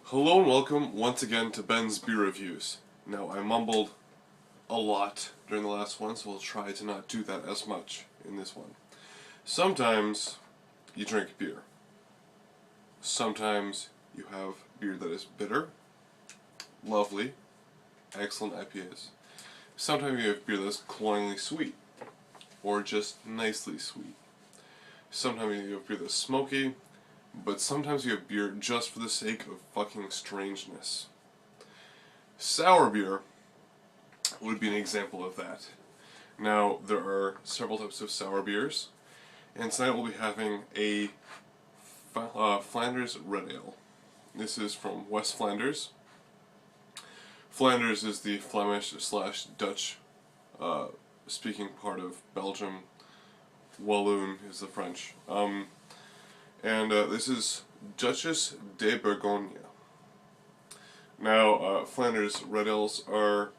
Hello and welcome once again to Ben's Beer Reviews. Now, I mumbled a lot during the last one, so we'll try to not do that as much in this one. Sometimes you drink beer. Sometimes you have beer that is bitter, lovely, excellent IPAs. Sometimes you have beer that is cloyingly sweet, or just nicely sweet. Sometimes you have beer that's smoky, but sometimes you have beer just for the sake of fucking strangeness. Sour beer would be an example of that. Now, there are several types of sour beers, and tonight we'll be having a Flanders Red Ale. This is from West Flanders. Flanders is the Flemish/Dutch speaking part of Belgium. Walloon is the French. This is Duchesse de Bourgogne. Now, Flanders Red Ales are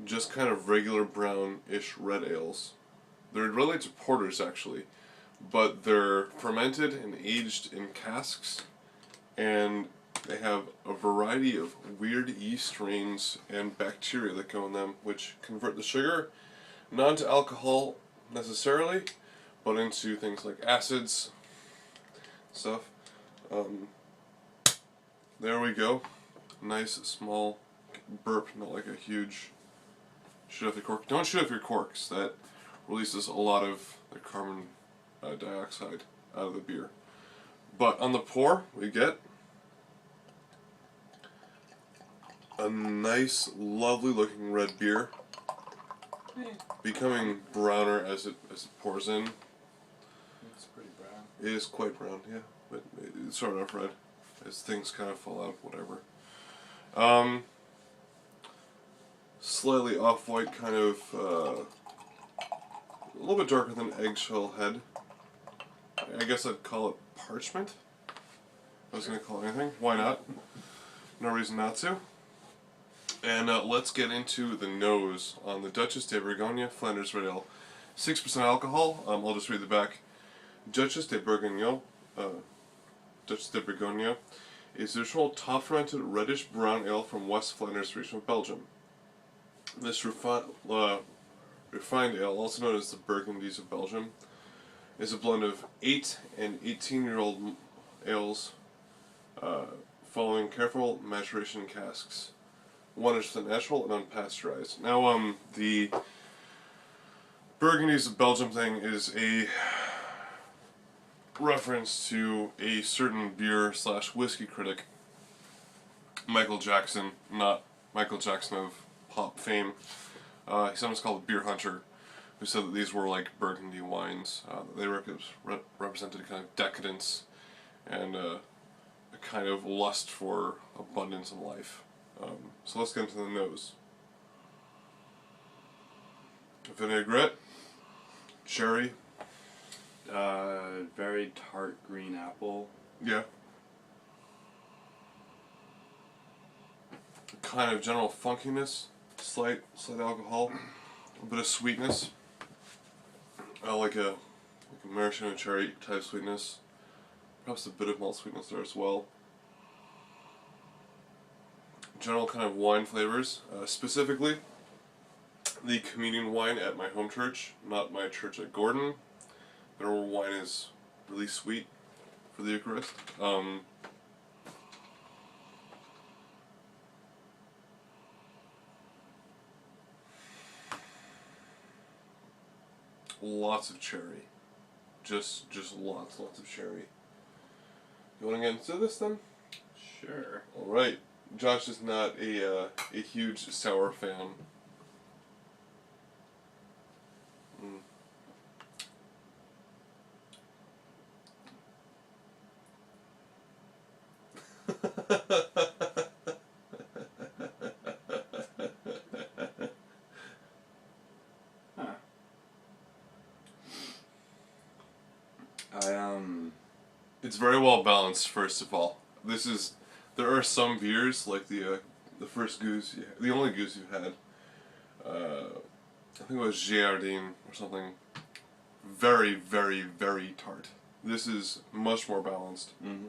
just kind of regular brown-ish red ales. They're related to porters, actually, but they're fermented and aged in casks, and they have a variety of weird yeast strains and bacteria that go in them, which convert the sugar not into alcohol necessarily, but into things like acids, stuff. There we go. Nice small burp, not like a huge shoot off the cork. Don't shoot off your corks. That releases a lot of the carbon dioxide out of the beer. But on the pour, we get a nice, lovely looking red beer, becoming browner as it pours in. It's pretty brown. It is quite brown, yeah, but it's starting off red as things kind of fall out, whatever. Slightly off-white, kind of a little bit darker than eggshell head. I guess I'd call it parchment. I was going to call it anything. Why not? No reason not to. And let's get into the nose on the Duchesse de Bourgogne Flanders Red Ale. 6% alcohol. I'll just read the back. Duchesse de Bourgogne is a traditional top-fermented reddish-brown ale from West Flanders region of Belgium. This refined ale, also known as the Burgundies of Belgium, is a blend of 8 and 18-year-old ales following careful maturation in casks. 100% natural and unpasteurized. Now, the Burgundies of Belgium thing is a reference to a certain beer/whiskey critic, Michael Jackson, not Michael Jackson of pop fame. He's sometimes called a beer hunter, who said that these were like Burgundy wines. They represented kind of decadence and a kind of lust for abundance in life. So let's get into the nose. Vinaigrette, cherry. Very tart green apple. Yeah. Kind of general funkiness, slight alcohol, a bit of sweetness. Like a maraschino cherry type sweetness. Perhaps a bit of malt sweetness there as well. General kind of wine flavors, specifically the communion wine at my home church, not my church at Gordon. Their wine is really sweet for the Eucharist. Lots of cherry, just lots of cherry. You want to get into this then? Sure. All right. Josh is not a huge sour fan. Huh. It's very well balanced. First of all, there are some beers like the first goose, the only goose you had. I think it was Giardin or something. Very, very, very tart. This is much more balanced. Mm-hmm.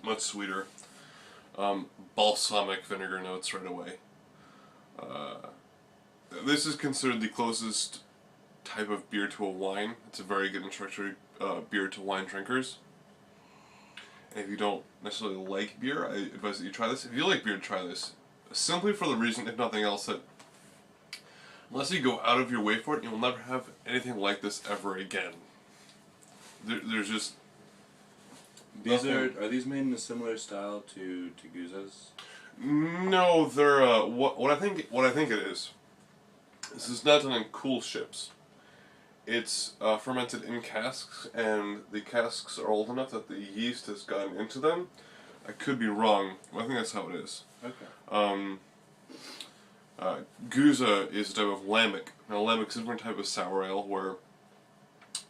much sweeter. Balsamic vinegar notes right away. This is considered the closest type of beer to a wine. It's a very good introductory beer to wine drinkers. And if you don't necessarily like beer, I advise that you try this. If you like beer, try this. Simply for the reason, if nothing else, that unless you go out of your way for it, you'll never have anything like this ever again. There's just... Are these made in a similar style to Duchesse's? No, they're what I think it is. This is not done in cool ships. It's fermented in casks, and the casks are old enough that the yeast has gotten into them. I could be wrong, but I think that's how it is. Okay. Gouze is a type of lambic. Now, lambic is a different type of sour ale where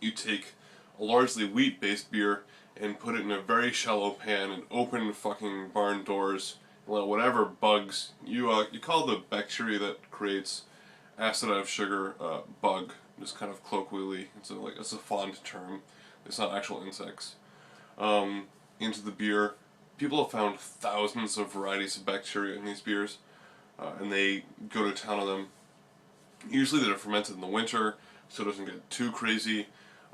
you take a largely wheat-based beer and put it in a very shallow pan and open fucking barn doors and let whatever bugs you call the bacteria that creates acid out of sugar bug, just kind of colloquially. It's a fond term. It's not actual insects. Into the beer. People have found thousands of varieties of bacteria in these beers, and they go to town on them. Usually they're fermented in the winter, so it doesn't get too crazy.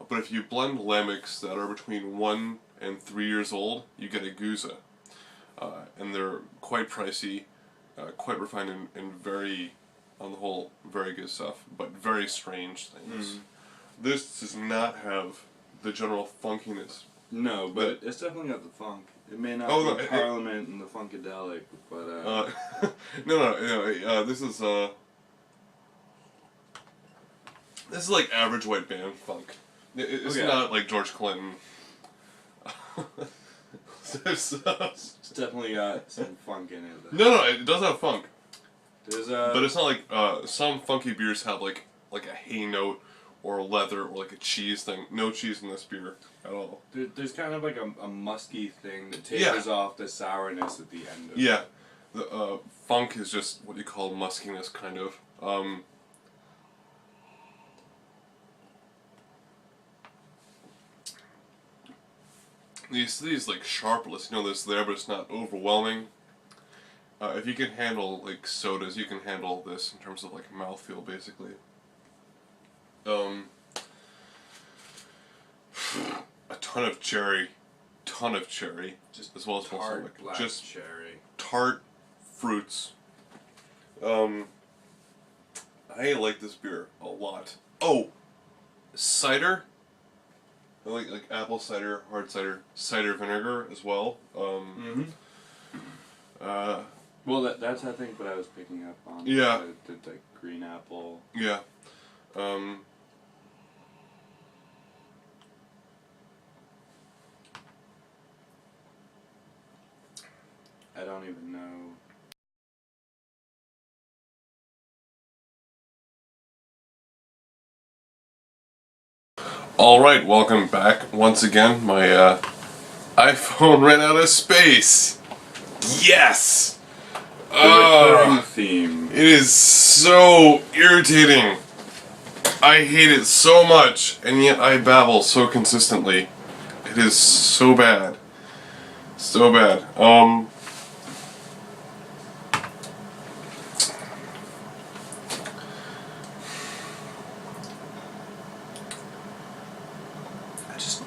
But if you blend lambics that are between 1 and 3 years old, you get a Gouze. And they're quite pricey, quite refined, and very, on the whole, very good stuff, but very strange things. Mm. This does not have the general funkiness. No, but it's definitely got the funk. It may not be Parliament and the Funkadelic, but... no, this is like average white band funk. It's not like George Clinton. It's definitely got some funk in it. No, it does have funk. But it's not like some funky beers have like a hay note or a leather or like a cheese thing. No cheese in this beer at all. There's kind of like a musky thing that tapers off the sourness at the end of it. Yeah. The funk is just what you call muskiness, kind of. These like sharpness, this there, but it's not overwhelming. If you can handle like sodas, you can handle this in terms of like mouthfeel, basically. A ton of cherry, just as well as tart black just cherry, tart fruits. I like this beer a lot. Oh, cider. I like apple cider, hard cider, cider vinegar as well. Well, that's I think what I was picking up on. Yeah. The green apple. Yeah. I don't even know. Alright, welcome back. Once again, my iPhone ran out of space. Yes! The theme. It is so irritating. I hate it so much, and yet I babble so consistently. It is so bad. So bad.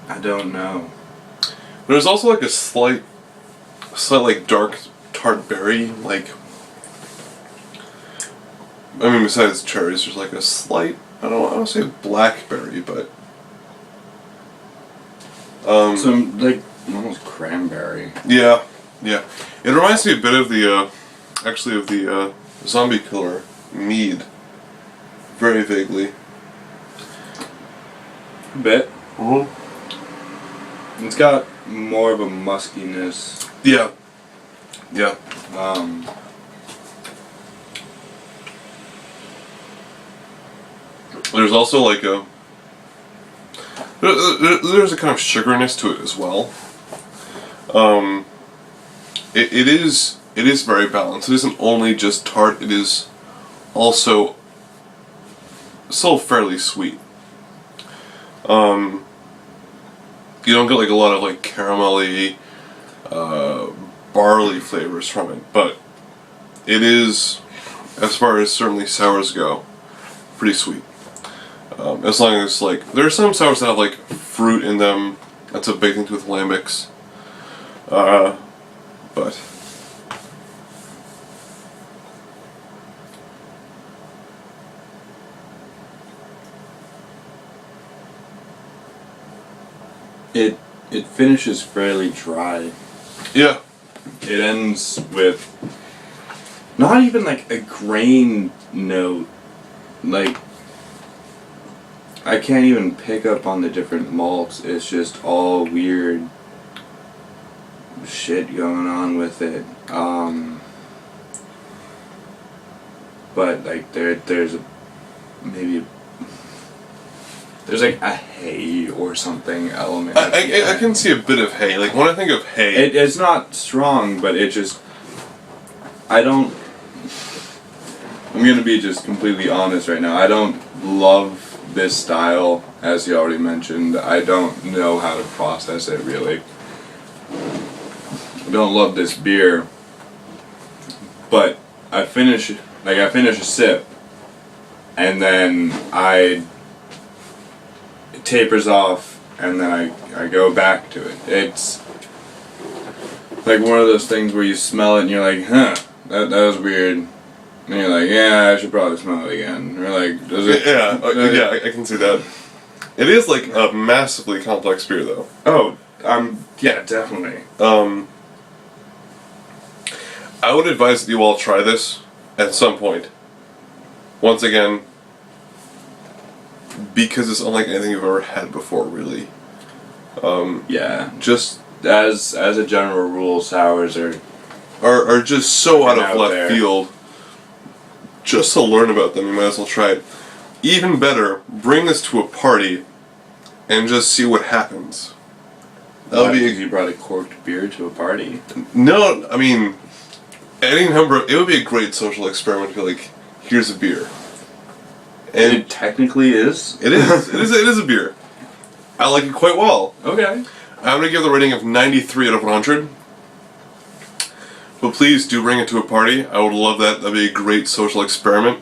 I don't know. There's also like a slight like dark tart berry, like, I mean, besides cherries, there's like a slight, I don't want to say blackberry, but some like almost cranberry. Yeah. It reminds me a bit of the zombie killer mead, very vaguely. A bit. Mm-hmm. It's got more of a muskiness. Yeah. There's also like there's a kind of sugariness to it as well. It is very balanced. It isn't only just tart. It is also still fairly sweet. You don't get like a lot of like caramelly, barley flavors from it, but it is, as far as certainly sours go, pretty sweet. As long as, like, there are some sours that have, like, fruit in them. That's a big thing with lambics. But it finishes fairly dry. yeah, It ends with not even like a grain note. Like, I can't even pick up on the different malts. It's just all weird shit going on with it. But like there's like a hay or something element. I can see a bit of hay. Like, when I think of hay, It's not strong, but it just, I'm gonna be just completely honest right now. I don't love this style, as you already mentioned. I don't know how to process it really. I don't love this beer, but I finish a sip, and then it tapers off, and then I go back to it. It's like one of those things where you smell it and you're like, huh, that was weird. And you're like, yeah, I should probably smell it again. Or like, does it? yeah, I can see that. It is like a massively complex beer, though. Oh, yeah, definitely. I would advise that you all try this at some point. Once again, because it's unlike anything you've ever had before, really. Yeah, just as a general rule, sours are just so out of left there. field. Just to learn about them, you might as well try it. Even better, bring this to a party and just see what happens. That would be because you brought a corked beer to a party. No, I mean, any number of, it would be a great social experiment to be like, here's a beer. And it technically is? It is. It is a beer. I like it quite well. Okay. I'm going to give the rating of 93 out of 100. But please do bring it to a party. I would love that. That'd be a great social experiment.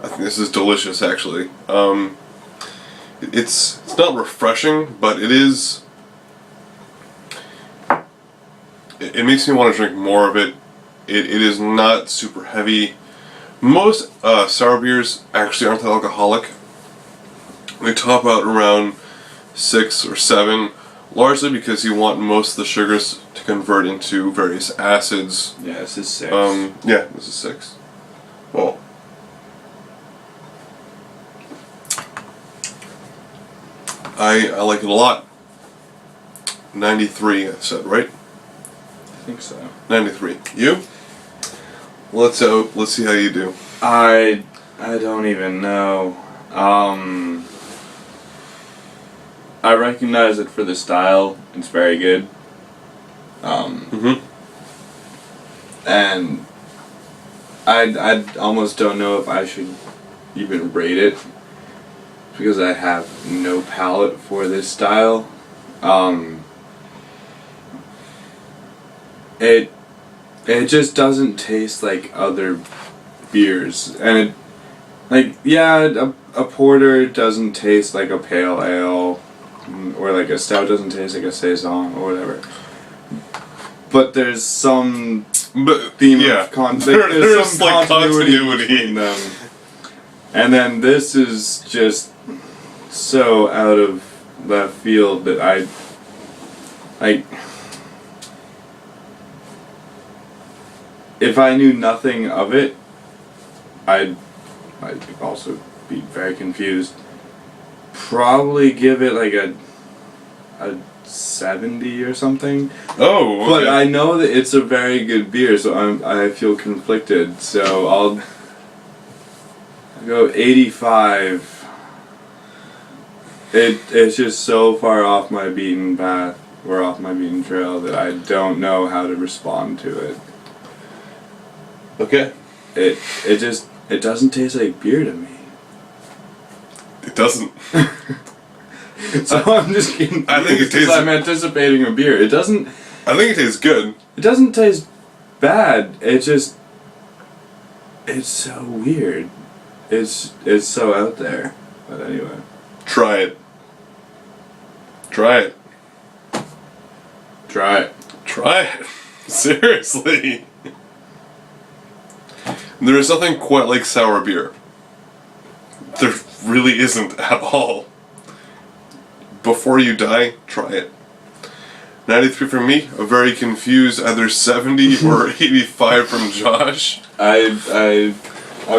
I think this is delicious, actually. It's not refreshing, but it is. It makes me want to drink more of it. It is not super heavy. Most sour beers actually aren't that alcoholic. They top out around 6 or 7. Largely because you want most of the sugars to convert into various acids. Yeah, this is 6. Yeah, this is 6. Well, I like it a lot. 93, I said, right? I think so. 93. You? Let's see how you do. I don't even know. I recognize it for the style. It's very good. And I almost don't know if I should even rate it because I have no palate for this style. It just doesn't taste like other beers, and a porter doesn't taste like a pale ale. Or like a stout doesn't taste like a saison or whatever. But there's some theme of there's some like continuity between them. And then this is just so out of left field that if I knew nothing of it, I'd also be very confused. Probably give it like a 70 or something. Oh, okay. But I know that it's a very good beer, so I feel conflicted. So I'll go 85. It's just so far off my beaten path or off my beaten trail that I don't know how to respond to it. Okay. It doesn't taste like beer to me. It doesn't. So I'm just kidding. I think it tastes. I'm anticipating a beer. It doesn't. I think it tastes good. It doesn't taste bad. It's so weird. It's so out there. But anyway. Try it. Try it. Try it. Try it. Seriously. There is nothing quite like sour beer. There really isn't at all. Before you die, try it. 93 from me, a very confused either 70 or 85 from Josh. I'll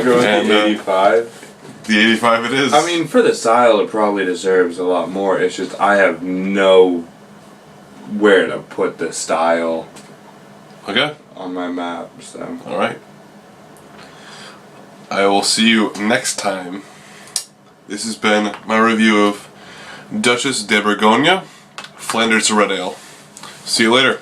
go with the 85. The 85 it is. I mean, for the style, it probably deserves a lot more. It's just I have no where to put the style. Okay. On my map, so. Alright. I will see you next time. This has been my review of Duchesse de Bourgogne Flanders Red Ale. See you later.